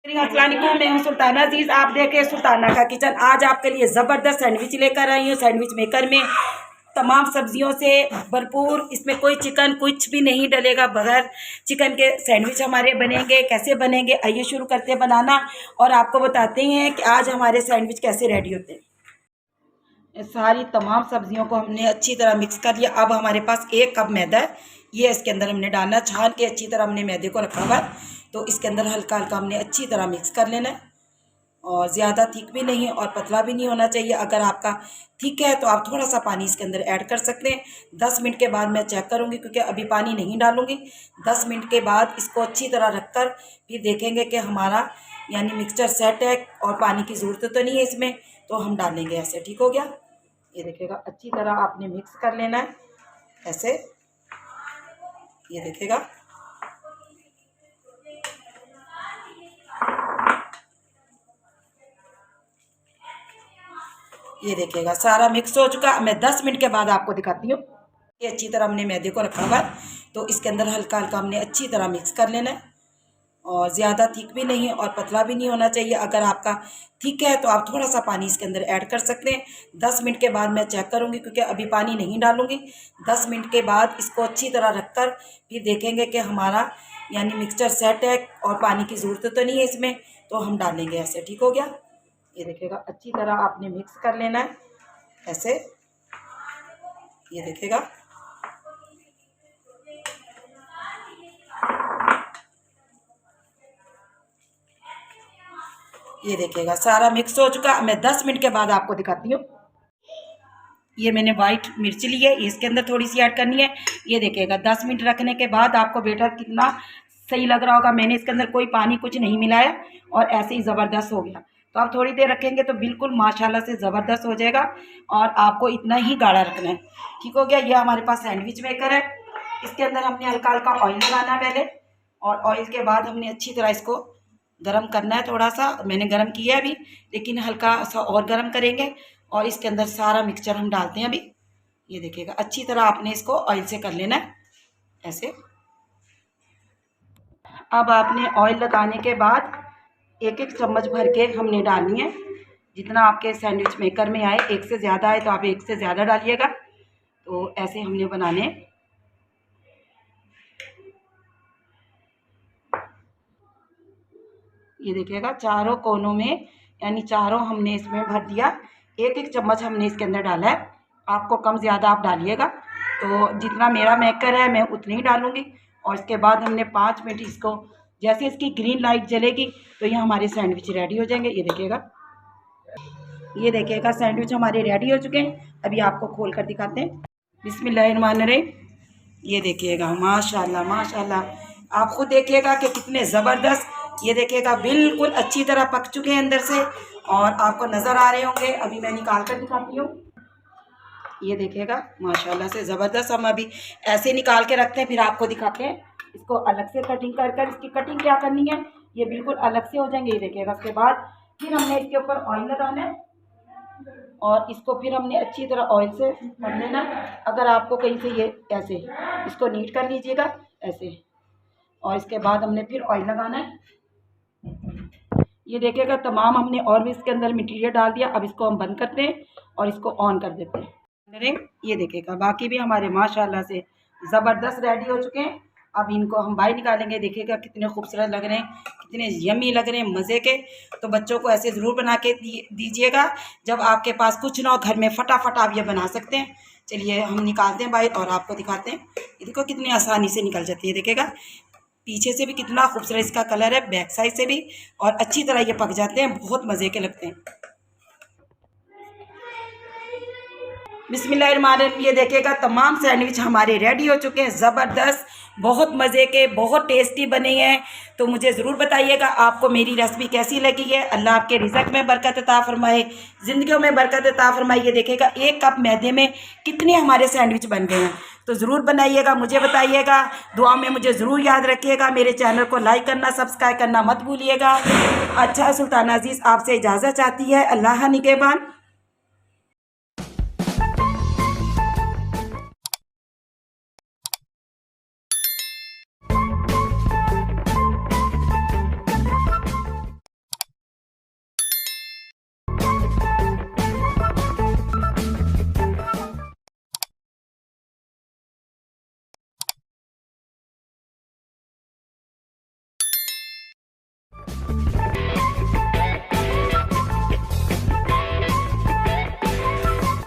अस्सलामुअलैकुम, मैं हूं सुल्ताना अजीज़। आप देखें सुल्ताना का किचन। आज आपके लिए ज़बरदस्त सैंडविच लेकर आई हूँ। सैंडविच मेकर में तमाम सब्जियों से भरपूर, इसमें कोई चिकन कुछ भी नहीं डलेगा। बगैर चिकन के सैंडविच हमारे बनेंगे। कैसे बनेंगे आइए शुरू करते हैं बनाना, और आपको बताते हैं कि आज हमारे सैंडविच कैसे रेडी होते हैं। सारी तमाम सब्जियों को हमने अच्छी तरह मिक्स कर लिया। अब हमारे पास 1 कप मैदा है, ये इसके अंदर हमने डालना। छान के अच्छी तरह हमने मैदे को रखा हुआ है, तो इसके अंदर हल्का हल्का हमने अच्छी तरह मिक्स कर लेना है। और ज़्यादा थिक भी नहीं और पतला भी नहीं होना चाहिए। अगर आपका थिक है तो आप थोड़ा सा पानी इसके अंदर ऐड कर सकते हैं। 10 मिनट के बाद मैं चेक करूँगी, क्योंकि अभी पानी नहीं डालूँगी। 10 मिनट के बाद इसको अच्छी तरह रखकर फिर देखेंगे कि हमारा यानी मिक्सचर सेट है और पानी की ज़रूरत तो नहीं है इसमें, तो हम डालेंगे ऐसे। ठीक हो गया। ये देखिएगा अच्छी तरह आपने मिक्स कर लेना है ऐसे। ये देखिएगा ये देखिएगा सारा मिक्स हो चुका। मैं 10 मिनट के बाद आपको दिखाती हूँ। ये अच्छी तरह हमने मैदे को रखा हुआ है, तो इसके अंदर हल्का हल्का हमने अच्छी तरह मिक्स कर लेना है। और ज़्यादा थिक भी नहीं और पतला भी नहीं होना चाहिए। अगर आपका थिक है तो आप थोड़ा सा पानी इसके अंदर ऐड कर सकते हैं। 10 मिनट के बाद मैं चेक करूँगी, क्योंकि अभी पानी नहीं डालूँगी। 10 मिनट के बाद इसको अच्छी तरह रखकर फिर देखेंगे कि हमारा यानी मिक्सचर सेट है और पानी की ज़रूरत तो नहीं है इसमें, तो हम डालेंगे ऐसे। ठीक हो गया। ये देखिएगा अच्छी तरह आपने मिक्स कर लेना है ऐसे। ये देखिएगा ये देखिएगा सारा मिक्स हो चुका। मैं 10 मिनट के बाद आपको दिखाती हूँ। ये मैंने वाइट मिर्च ली है, इसके अंदर थोड़ी सी ऐड करनी है। ये देखिएगा 10 मिनट रखने के बाद आपको बेटर कितना सही लग रहा होगा। मैंने इसके अंदर कोई पानी कुछ नहीं मिलाया और ऐसे ही ज़बरदस्त हो गया। तो आप थोड़ी देर रखेंगे तो बिल्कुल माशाल्लाह से ज़बरदस्त हो जाएगा। और आपको इतना ही गाढ़ा रखना है। ठीक हो गया। ये हमारे पास सैंडविच मेकर है। इसके अंदर हमने हल्का हल्का ऑयल लगाना है पहले, और ऑयल के बाद हमने अच्छी तरह इसको गरम करना है। थोड़ा सा मैंने गरम किया है अभी, लेकिन हल्का सा और गरम करेंगे। और इसके अंदर सारा मिक्सचर हम डालते हैं अभी। ये देखिएगा अच्छी तरह आपने इसको ऑयल से कर लेना है ऐसे। अब आपने ऑयल लगाने के बाद 1-1 चम्मच भर के हमने डालनी है। जितना आपके सैंडविच मेकर में आए, 1 से ज़्यादा आए तो आप 1 से ज़्यादा डालिएगा। तो ऐसे हमने बनाने। ये देखिएगा चारों कोनों में, यानी चारों हमने इसमें भर दिया। 1-1 चम्मच हमने इसके अंदर डाला है। आपको कम ज़्यादा आप डालिएगा। तो जितना मेरा मेकर है मैं उतनी ही डालूँगी। और इसके बाद हमने 5 मिनट इसको, जैसे इसकी ग्रीन लाइट जलेगी तो ये हमारे सैंडविच रेडी हो जाएंगे। ये देखिएगा सैंडविच हमारे रेडी हो चुके हैं। अभी आपको खोल कर दिखाते हैं। बिस्मिल्लाहिर्रहमानिर्रहीम। ये देखिएगा माशाल्लाह माशाल्लाह। आप खुद देखिएगा कि कितने ज़बरदस्त। ये देखिएगा बिल्कुल अच्छी तरह पक चुके हैं अंदर से, और आपको नज़र आ रहे होंगे। अभी मैं निकाल कर दिखाती हूँ। ये देखिएगा माशाल्लाह से ज़बरदस्त। हम अभी ऐसे निकाल के रखते हैं, फिर आपको दिखाते हैं। इसको अलग से कटिंग कर कर, इसकी कटिंग क्या करनी है, ये बिल्कुल अलग से हो जाएंगे। ये देखिएगा उसके बाद फिर हमने इसके ऊपर ऑयल लगाना है, और इसको फिर हमने अच्छी तरह ऑयल से कर लेना। अगर आपको कहीं से ये ऐसे इसको नीट कर लीजिएगा ऐसे। और इसके बाद हमने फिर ऑयल लगाना है। ये देखिएगा तमाम हमने और भी इसके अंदर मटेरियल डाल दिया। अब इसको हम बंद करते हैं और इसको ऑन कर देते हैं। ये देखिएगा बाकी भी हमारे माशाल्लाह से ज़बरदस्त रेडी हो चुके हैं। अब इनको हम बाहर निकालेंगे। देखिएगा कितने खूबसूरत लग रहे हैं, कितने यम्मी लग रहे हैं, मज़े के। तो बच्चों को ऐसे ज़रूर बना के दीजिएगा। जब आपके पास कुछ ना हो घर में, फटाफट आप ये बना सकते हैं। चलिए हम निकालते हैं बाहर और आपको दिखाते हैं। ये देखो कितनी आसानी से निकल जाती है। देखिएगा पीछे से भी कितना खूबसूरत इसका कलर है, बैक साइड से भी, और अच्छी तरह ये पक जाते हैं। बहुत मज़े के लगते हैं। बिस्मिल्लाहिर्रहमानिर्रहीम। ये देखिएगा तमाम सैंडविच हमारे रेडी हो चुके हैं। ज़बरदस्त, बहुत मज़े के, बहुत टेस्टी बने हैं। तो मुझे ज़रूर बताइएगा आपको मेरी रेसिपी कैसी लगी है। अल्लाह आपके रिज़्क़ में बरकत अता फ़रमाए, ज़िंदगियों में बरकत अता फ़रमाए। ये देखिएगा 1 कप मैदे में कितने हमारे सैंडविच बन गए हैं। तो ज़रूर बनाइएगा, मुझे बताइएगा, दुआ में मुझे ज़रूर याद रखिएगा। मेरे चैनल को लाइक करना, सब्सक्राइब करना मत भूलिएगा। अच्छा, सुल्ताना अजीज़ आपसे इजाज़त चाहती है। अल्लाह निगहबान।